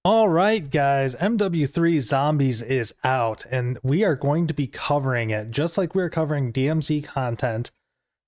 All right, guys, MW3 Zombies is out, and we are going to be covering it just like we are covering DMZ content.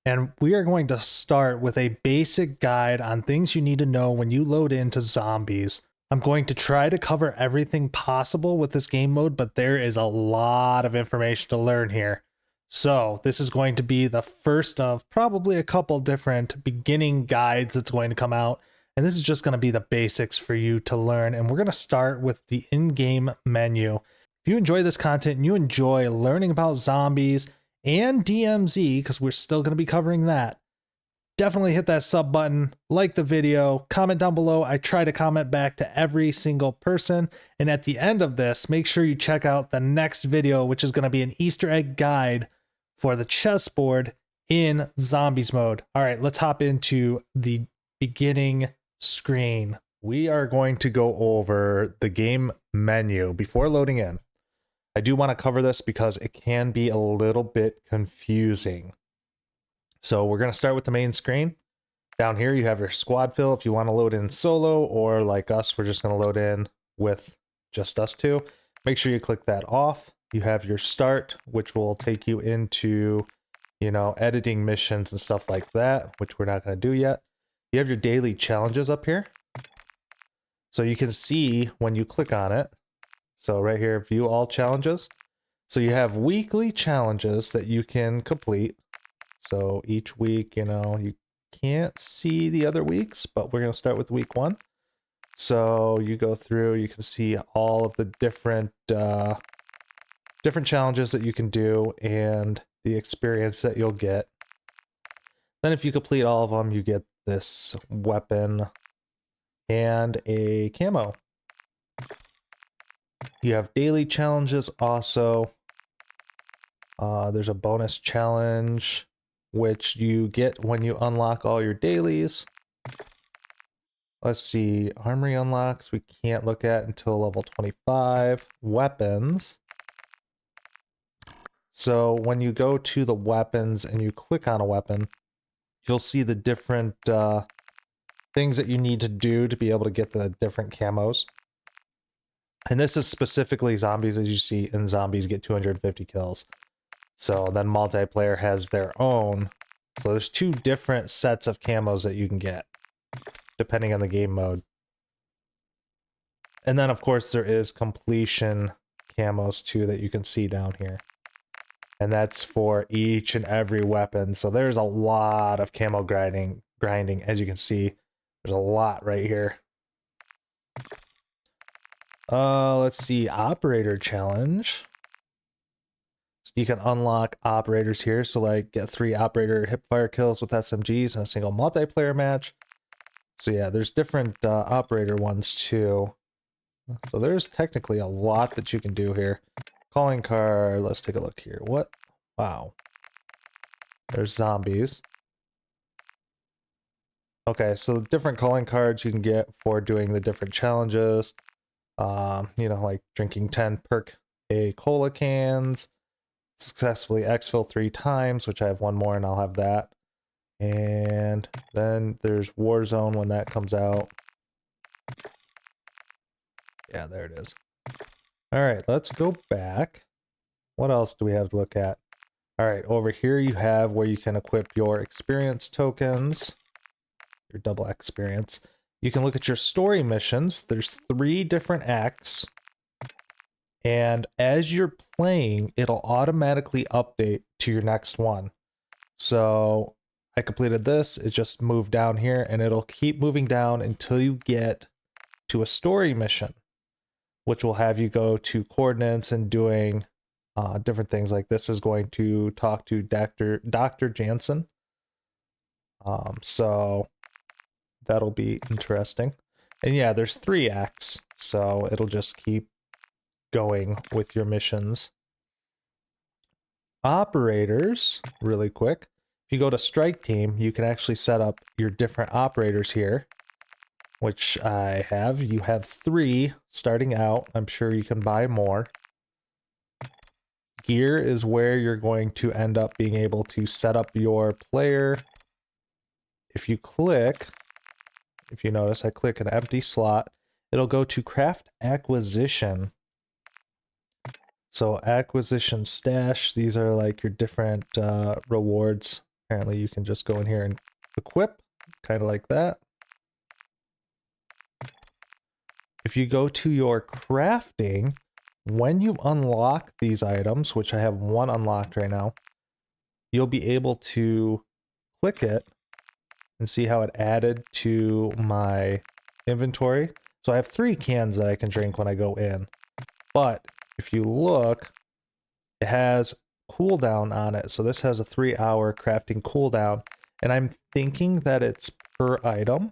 And we are going to start with a basic guide on things you need to know when you load into zombies. I'm going to try to cover everything possible with this game mode, but there is a lot of information to learn here. So this is going to be the first of probably a couple different beginning guides that's going to come out. And this is just going to be the basics for you to learn. And we're going to start with the in-game menu. If you enjoy this content and you enjoy learning about zombies and DMZ, because we're still going to be covering that, definitely hit that sub button, like the video, comment down below. I try to comment back to every single person. And at the end of this, make sure you check out the next video, which is going to be an Easter egg guide for the chessboard in zombies mode. All right, let's hop into the beginning screen. We are going to go over the game menu before loading in. I do want to cover this because it can be a little bit confusing. So we're going to start with the main screen. Down here you have your squad fill if you want to load in solo, or like us, we're just going to load in with just us two. Make sure you click that off. You have your start, which will take you into, editing missions and stuff like that, which we're not going to do yet. You have your daily challenges up here. So you can see when you click on it. So right here, view all challenges. So you have weekly challenges that you can complete. So each week, you can't see the other weeks, but we're going to start with week 1. So you go through, you can see all of the different challenges that you can do and the experience that you'll get. Then if you complete all of them, you get this weapon and a camo. You have daily challenges also. There's a bonus challenge which you get when you unlock all your dailies. Let's see, armory unlocks we can't look at until level 25. Weapons. So when you go to the weapons and you click on a weapon, you'll see the different things that you need to do to be able to get the different camos. And this is specifically zombies, as you see, and zombies get 250 kills. So then multiplayer has their own. So there's 2 different sets of camos that you can get, depending on the game mode. And then, of course, there is completion camos, too, that you can see down here. And that's for each and every weapon. So there's a lot of camo grinding, as you can see. There's a lot right here. Let's see, operator challenge. So you can unlock operators here. So like get 3 operator hipfire kills with SMGs in a single multiplayer match. So yeah, there's different operator ones too. So there's technically a lot that you can do here. Calling card, let's take a look here. What? Wow. There's zombies. Okay, so different calling cards you can get for doing the different challenges. Like drinking 10 Perk Cola cans, successfully EXFIL 3 times, which I have 1 more and I'll have that. And then there's Warzone when that comes out. Yeah, there it is. All right, let's go back. What else do we have to look at? All right, over here you have where you can equip your experience tokens, your double experience. You can look at your story missions. There's 3 different acts. And as you're playing, it'll automatically update to your next one. So I completed this. It just moved down here and it'll keep moving down until you get to a story mission, which will have you go to coordinates and doing different things. Like this is going to talk to Dr. Jansen. So that'll be interesting. And yeah, there's 3 acts, so it'll just keep going with your missions. Operators, really quick. If you go to Strike Team, you can actually set up your different operators here, which I have. You have 3 starting out. I'm sure you can buy more. Gear is where you're going to end up being able to set up your player. If you notice, I click an empty slot, it'll go to craft acquisition. So acquisition stash, these are like your different rewards. Apparently you can just go in here and equip, kind of like that. If you go to your crafting, when you unlock these items, which I have one unlocked right now, you'll be able to click it and see how it added to my inventory. So I have 3 cans that I can drink when I go in. But if you look, it has cooldown on it. So this has a 3-hour crafting cooldown. And I'm thinking that it's per item.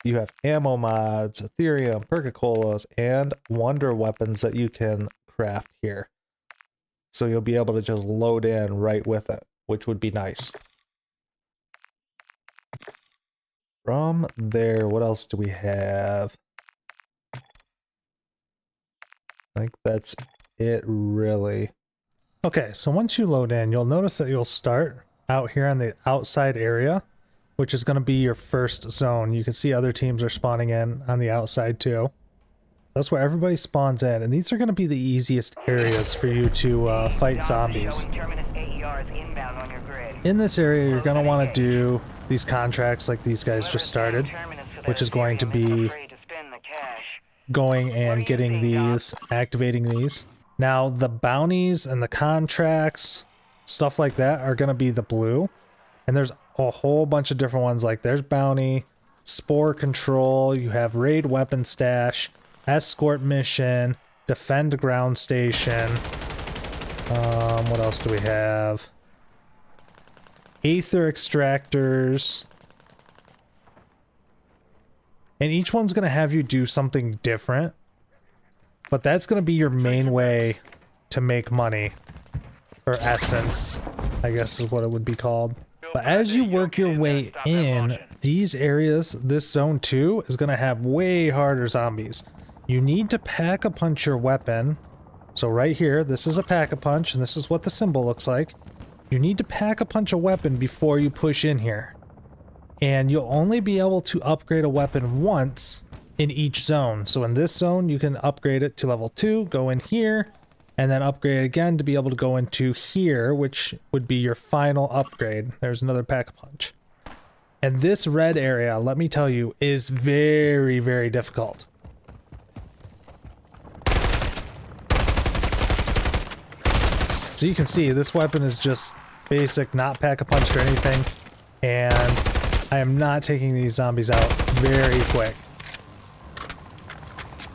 You have ammo mods, Aetherium, Perk-a-colas, and wonder weapons that you can craft here. So you'll be able to just load in right with it, which would be nice. From there, what else do we have? I think that's it, really. Okay, so once you load in, you'll notice that you'll start out here on the outside area, which is going to be your first zone. You can see other teams are spawning in on the outside too. That's where everybody spawns in, and these are going to be the easiest areas for you to fight zombies. In this area, you're going to want to do these contracts like these guys just started, which is going to be going and getting these, activating these. Now, the bounties and the contracts, stuff like that, are going to be the blue. And there's a whole bunch of different ones, like there's bounty, spore control, you have raid weapon stash, escort mission, defend ground station. What else do we have? Aether extractors. And each one's going to have you do something different. But that's going to be your main way to make money. Or essence, I guess is what it would be called. But as you work your way in, these areas, this zone 2 is going to have way harder zombies. You need to pack-a-punch your weapon. So right here, this is a pack-a-punch, and this is what the symbol looks like. You need to pack-a-punch a weapon before you push in here. And you'll only be able to upgrade a weapon once in each zone. So in this zone, you can upgrade it to level 2, go in here, and then upgrade again to be able to go into here, which would be your final upgrade. There's another pack-a-punch. And this red area, let me tell you, is very, very difficult. So you can see this weapon is just basic, not pack-a-punch or anything. And I am not taking these zombies out very quick.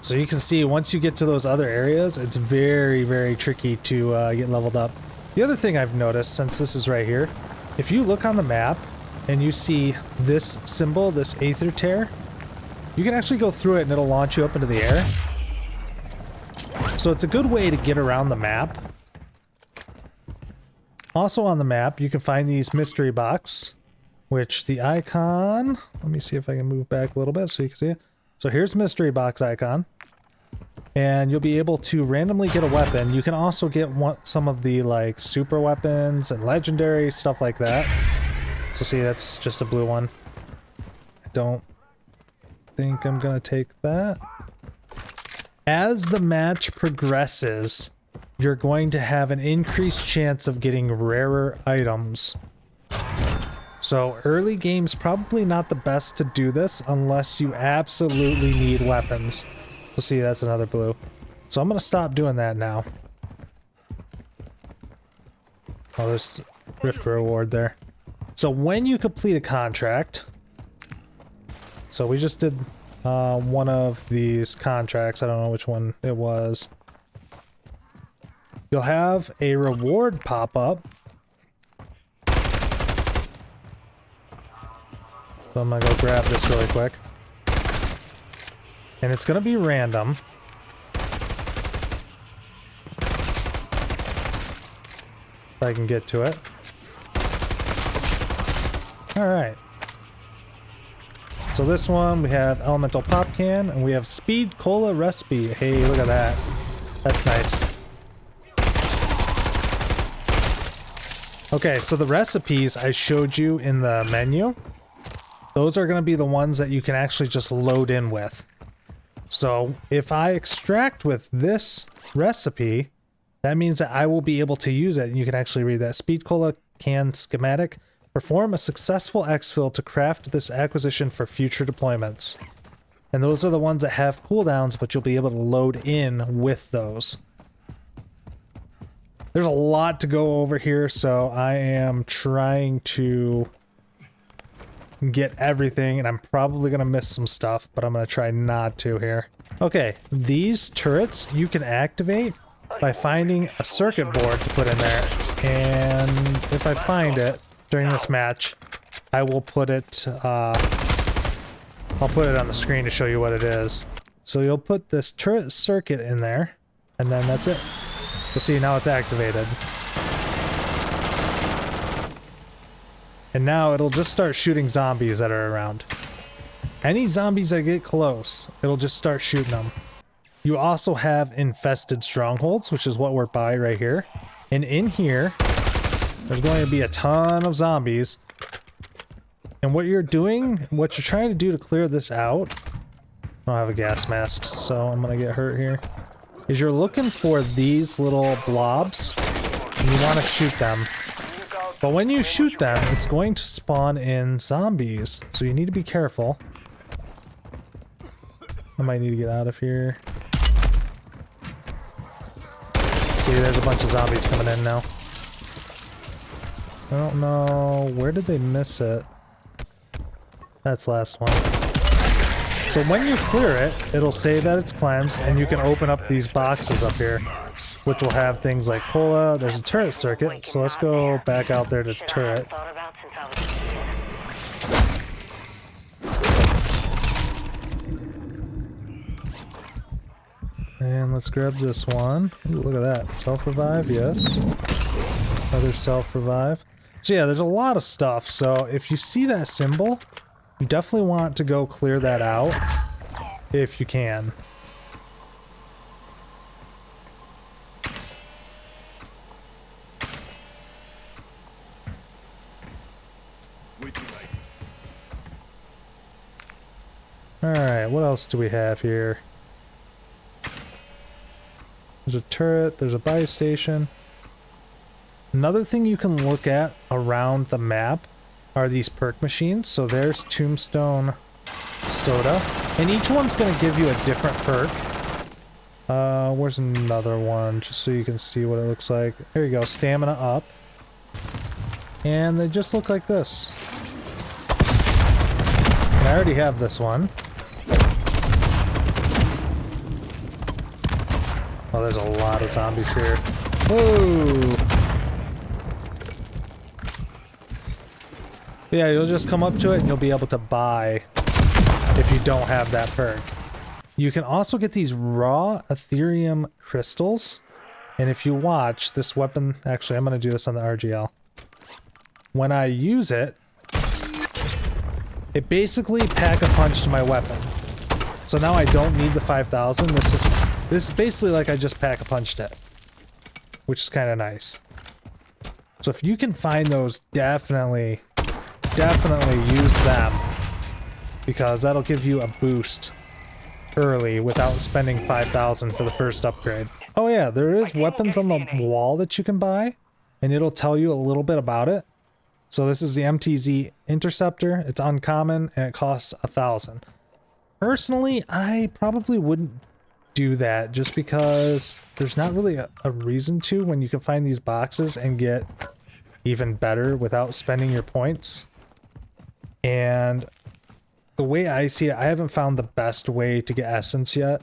So you can see once you get to those other areas, it's very, very tricky to get leveled up. The other thing I've noticed, since this is right here, if you look on the map and you see this symbol, this Aether Tear, you can actually go through it and it'll launch you up into the air. So it's a good way to get around the map. Also on the map, you can find these mystery box, which the icon, let me see if I can move back a little bit so you can see it. So here's mystery box icon, and you'll be able to randomly get a weapon. You can also get some of the like super weapons and legendary stuff like that. So see, that's just a blue one. I don't think I'm gonna take that. As the match progresses, you're going to have an increased chance of getting rarer items. So early game's probably not the best to do this unless you absolutely need weapons. We'll see, that's another blue. So I'm going to stop doing that now. Oh, there's Rift reward there. So when you complete a contract, so we just did one of these contracts, I don't know which one it was. You'll have a reward pop up. So I'm gonna go grab this really quick. And it's gonna be random. If I can get to it. Alright. So this one, we have Elemental Pop Can, and we have Speed Cola Recipe. Hey, look at that. That's nice. Okay, so the recipes I showed you in the menu, those are going to be the ones that you can actually just load in with. So if I extract with this recipe, that means that I will be able to use it. And you can actually read that. Speed Cola can schematic. Perform a successful exfil to craft this acquisition for future deployments. And those are the ones that have cooldowns, but you'll be able to load in with those. There's a lot to go over here, so I am trying to get everything, and I'm probably going to miss some stuff, but I'm going to try not to here. Okay, these turrets you can activate by finding a circuit board to put in there, and if I find it during this match, I will put it, I'll put it on the screen to show you what it is. So you'll put this turret circuit in there, and then that's it. You'll see now it's activated. And now it'll just start shooting zombies that are around. Any zombies that get close, it'll just start shooting them. You also have Infested Strongholds, which is what we're by right here. And in here, there's going to be a ton of zombies. And what you're doing, what you're trying to do to clear this out, I don't have a gas mask, so I'm gonna get hurt here, is you're looking for these little blobs, and you want to shoot them. But when you shoot them, it's going to spawn in zombies, so you need to be careful. I might need to get out of here. See, there's a bunch of zombies coming in now. I don't know, where did they miss it? That's last one. So when you clear it, it'll say that it's cleansed, and you can open up these boxes up here, which will have things like cola. There's a turret circuit, so let's go back out there to the turret. And let's grab this one. Ooh, look at that. Self-revive, yes. Another self-revive. So yeah, there's a lot of stuff, so if you see that symbol, you definitely want to go clear that out, if you can. Alright, what else do we have here? There's a turret, there's a buy station. Another thing you can look at around the map are these perk machines. So there's Tombstone Soda, and each one's going to give you a different perk. Where's another one, just so you can see what it looks like. There you go, stamina up. And they just look like this. And I already have this one. Oh, there's a lot of zombies here. Whoa! Yeah, you'll just come up to it and you'll be able to buy if you don't have that perk. You can also get these raw Aetherium Crystals. And if you watch this weapon, actually I'm going to do this on the RGL. When I use it, it basically pack-a-punched my weapon. So now I don't need the 5,000. This is basically like I just pack-a-punched it, which is kind of nice. So if you can find those, definitely use them, because that'll give you a boost early without spending 5,000 for the first upgrade. Oh yeah, there is weapons on the wall that you can buy, and it'll tell you a little bit about it. So this is the MTZ Interceptor. It's uncommon and it costs 1,000. Personally, I probably wouldn't do that just because there's not really a reason to when you can find these boxes and get even better without spending your points. And the way I see it, I haven't found the best way to get essence yet.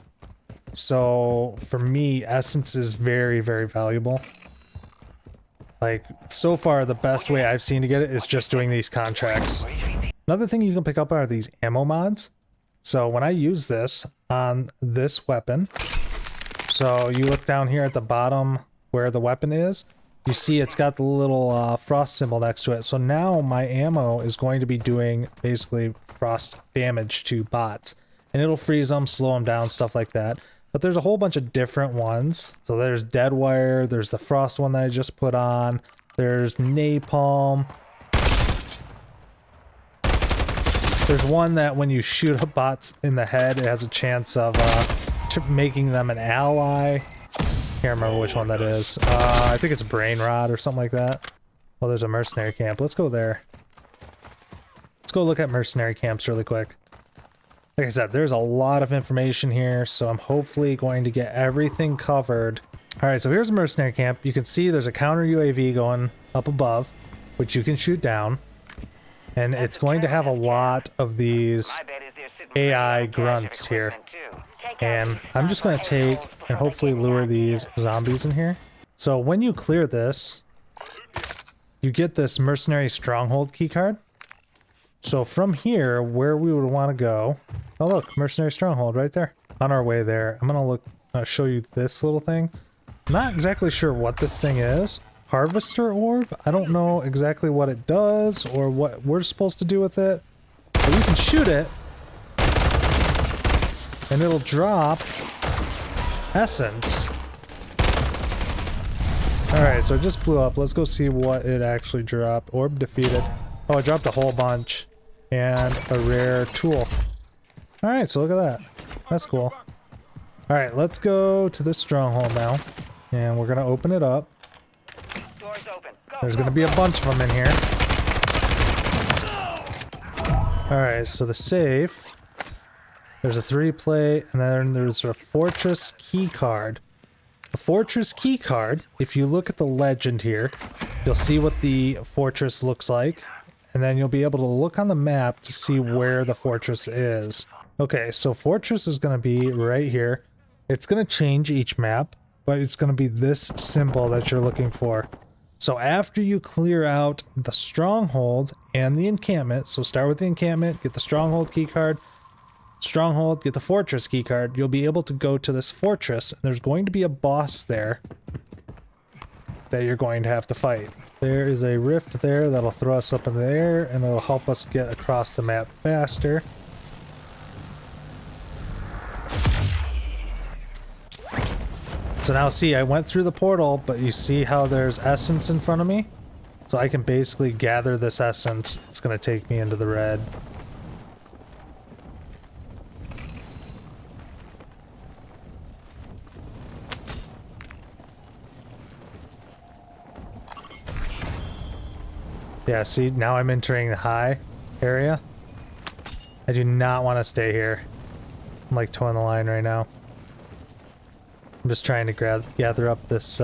So for me, essence is very, very valuable. Like, so far, the best way I've seen to get it is just doing these contracts. Another thing you can pick up are these ammo mods. So when I use this on this weapon, so you look down here at the bottom where the weapon is, you see it's got the little frost symbol next to it. So now my ammo is going to be doing basically frost damage to bots. And it'll freeze them, slow them down, stuff like that. But there's a whole bunch of different ones. So there's Dead Wire, there's the Frost one that I just put on, there's Napalm. There's one that when you shoot a bot in the head, it has a chance of making them an ally. Can't remember which one that is. I think it's a brain rot or something like that. Well, there's a mercenary camp. Let's go there. Let's go look at mercenary camps really quick. Like I said, there's a lot of information here, so I'm hopefully going to get everything covered. Alright, so here's a mercenary camp. You can see there's a counter UAV going up above, which you can shoot down. And it's going to have a lot of these AI grunts here. And I'm just going to take and hopefully lure these zombies in here. So when you clear this, you get this Mercenary Stronghold keycard. So from here, where we would want to go... Oh look, Mercenary Stronghold right there. On our way there, I'm going to show you this little thing. I'm not exactly sure what this thing is. Harvester orb? I don't know exactly what it does or what we're supposed to do with it. But you can shoot it. And it'll drop essence. Alright, so it just blew up. Let's go see what it actually dropped. Orb defeated. Oh, it dropped a whole bunch. And a rare tool. Alright, so look at that. That's cool. Alright, let's go to this stronghold now. And we're gonna open it up. Doors open. There's gonna be a bunch of them in here. Alright, so the safe. There's a 3-plate, and then there's a fortress key card. The fortress key card, if you look at the legend here, you'll see what the fortress looks like. And then you'll be able to look on the map to see where the fortress is. Okay, so fortress is going to be right here. It's going to change each map, but it's going to be this symbol that you're looking for. So after you clear out the stronghold and the encampment, so start with the encampment, get the stronghold keycard, stronghold, get the fortress keycard, you'll be able to go to this fortress, and there's going to be a boss there that you're going to have to fight. There is a rift there that'll throw us up in the air, and it'll help us get across the map faster. So now see, I went through the portal, but you see how there's essence in front of me? So I can basically gather this essence. It's going to take me into the red. Yeah, see, now I'm entering the high area. I do not want to stay here. I'm like towing the line right now. I'm just trying to gather up this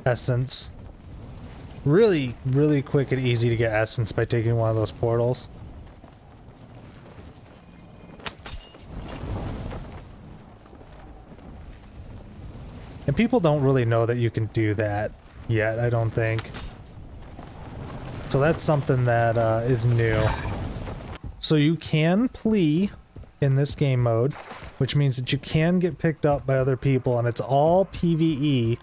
essence. Really, really quick and easy to get essence by taking one of those portals. And people don't really know that you can do that yet, I don't think. So that's something that is new. So you can plea in this game mode, which means that you can get picked up by other people, and it's all PvE,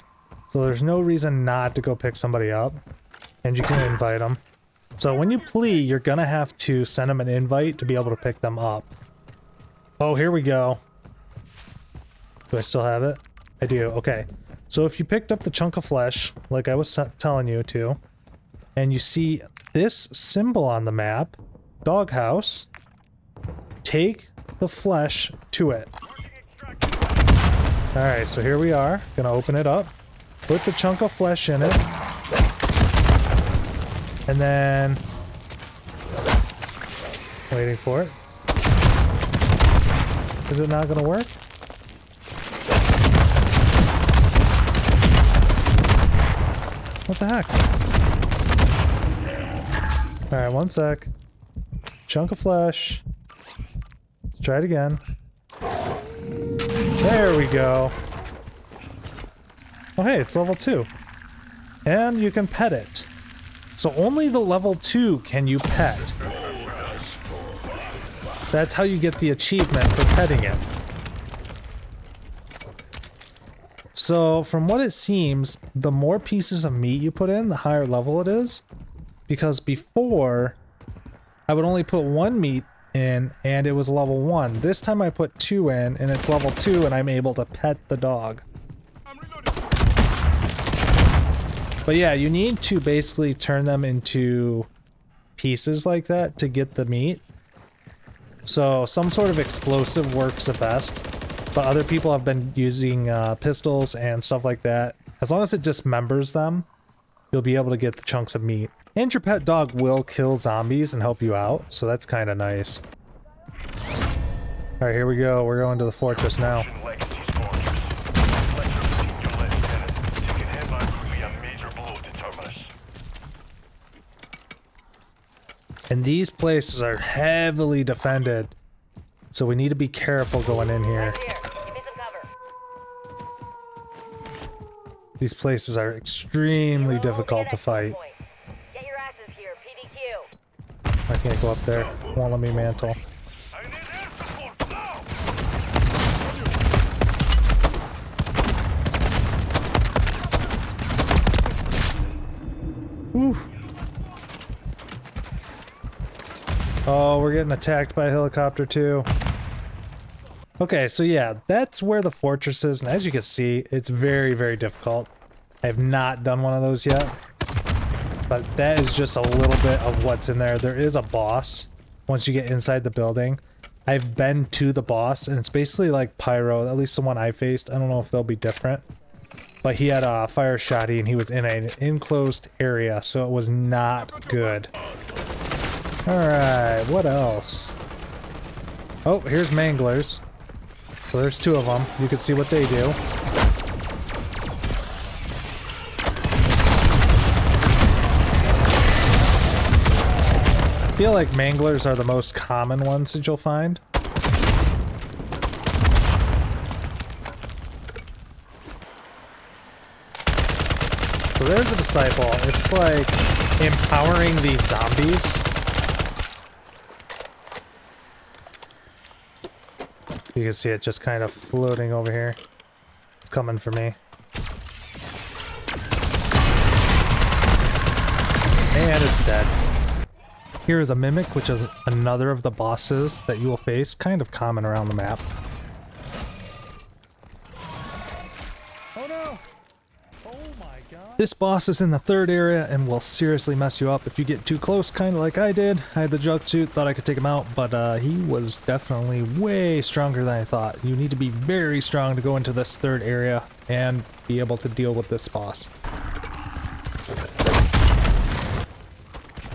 so there's no reason not to go pick somebody up, and you can invite them. So when you plea, you're gonna have to send them an invite to be able to pick them up. Oh, here we go. Do I still have it? I do, okay. So if you picked up the chunk of flesh, like I was telling you to, and you see this symbol on the map, Doghouse, take the flesh to it. Alright, so here we are. Gonna open it up. Put the chunk of flesh in it. And then... waiting for it. Is it not gonna work? What the heck? Alright, one sec. Chunk of flesh. Let's try it again. There we go. Oh hey, it's level 2. And you can pet it. So only the level 2 can you pet. That's how you get the achievement for petting it. So from what it seems, the more pieces of meat you put in, the higher level it is. Because before, I would only put 1 meat in and it was level 1. This time I put 2 in and it's level 2 and I'm able to pet the dog. But yeah, you need to basically turn them into pieces like that to get the meat. So some sort of explosive works the best, but other people have been using pistols and stuff like that. As long as it dismembers them, you'll be able to get the chunks of meat. And your pet dog will kill zombies and help you out, so that's kind of nice. Alright, here we go. We're going to the fortress now. And these places are heavily defended, so we need to be careful going in here. These places are extremely difficult to fight. I can't go up there. Won't let me mantle. Whew. Oh, we're getting attacked by a helicopter too. Okay, so yeah, that's where the fortress is, and as you can see, it's very, very difficult. I have not done one of those yet, but that is just a little bit of what's in there. There is a boss once you get inside the building. I've been to the boss, and it's basically like Pyro, at least the one I faced. I don't know if they'll be different, but he had a fire shotty, and he was in an enclosed area, so it was not good. Alright, what else? Oh, here's manglers. So there's two of them. You can see what they do. I feel like manglers are the most common ones that you'll find. So there's a disciple. It's like empowering these zombies. You can see it just kind of floating over here. It's coming for me. And it's dead. Here is a mimic, which is another of the bosses that you will face, kind of common around the map. Oh no! Oh my god. This boss is in the third area and will seriously mess you up if you get too close, kind of like I did. I had the jug suit, thought I could take him out, but he was definitely way stronger than I thought. You need to be very strong to go into this third area and be able to deal with this boss.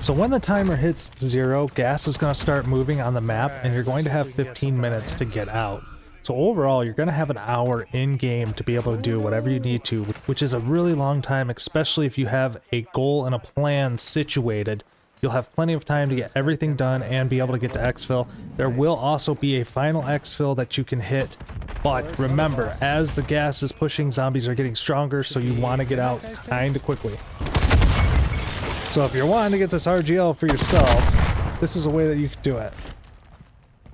So when the timer hits 0, gas is going to start moving on the map, and you're going to have 15 minutes to get out. So overall, you're going to have an hour in-game to be able to do whatever you need to, which is a really long time, especially if you have a goal and a plan situated. You'll have plenty of time to get everything done and be able to get to EXFIL. There will also be a final EXFIL that you can hit, but remember, as the gas is pushing, zombies are getting stronger, so you want to get out kind of quickly. So if you're wanting to get this RGL for yourself, this is a way that you can do it.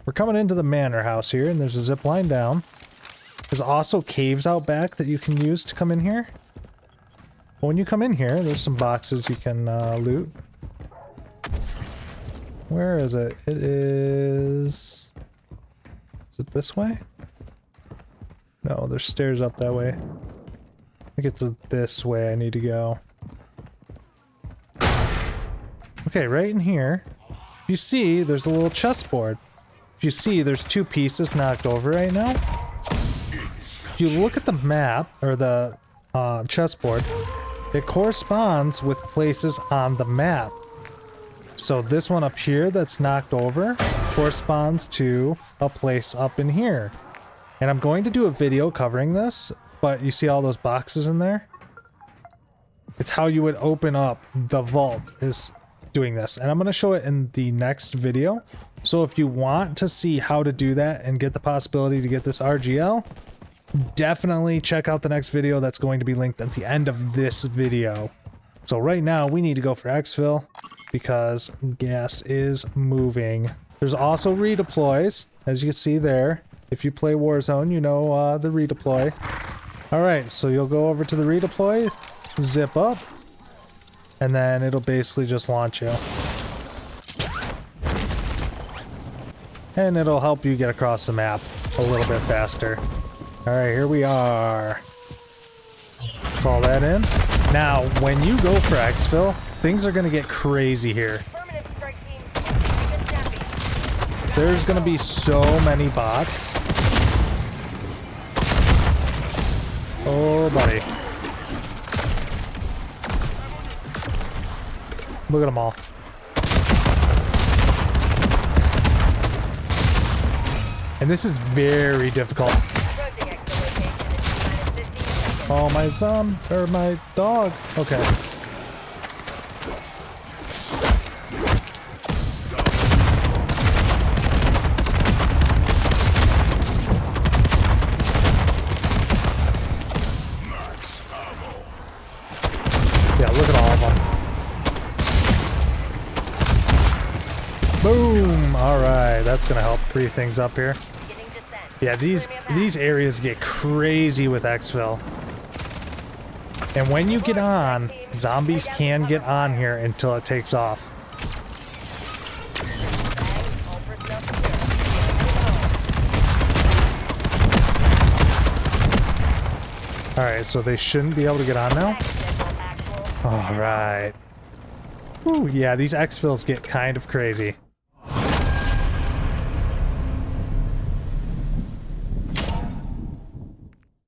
We're coming into the manor house here, and there's a zip line down. There's also caves out back that you can use to come in here. But when you come in here, there's some boxes you can loot. Where is it? It is... Is it this way? No, there's stairs up that way. I think it's this way I need to go. Okay, right in here, if you see, there's a little chessboard. If you see, there's two pieces knocked over right now. If you look at the map, or the chessboard, it corresponds with places on the map. So this one up here that's knocked over corresponds to a place up in here. And I'm going to do a video covering this, but you see all those boxes in there? It's how you would open up the vault, is doing this, and I'm going to show it in the next video. So if you want to see how to do that and get the possibility to get this RGL, definitely check out the next video that's going to be linked at the end of this video. So right now we need to go for EXFIL because gas is moving. There's also redeploys, as you can see there. If you play Warzone, you know the redeploy. Alright, so you'll go over to the redeploy, zip up, and then it'll basically just launch you. And it'll help you get across the map a little bit faster. Alright, here we are. Call that in. Now, when you go for EXFIL, things are going to get crazy here. There's gonna be so many bots. Oh, buddy. Look at them all. And this is very difficult. Oh, my or my dog. Okay. Yeah, look at all of them. Boom! Alright, that's gonna help free things up here. Yeah, these areas get crazy with EXFIL. And when you get on, zombies can get on here until it takes off. Alright, so they shouldn't be able to get on now? Alright. Ooh, yeah, these EXFILs get kind of crazy.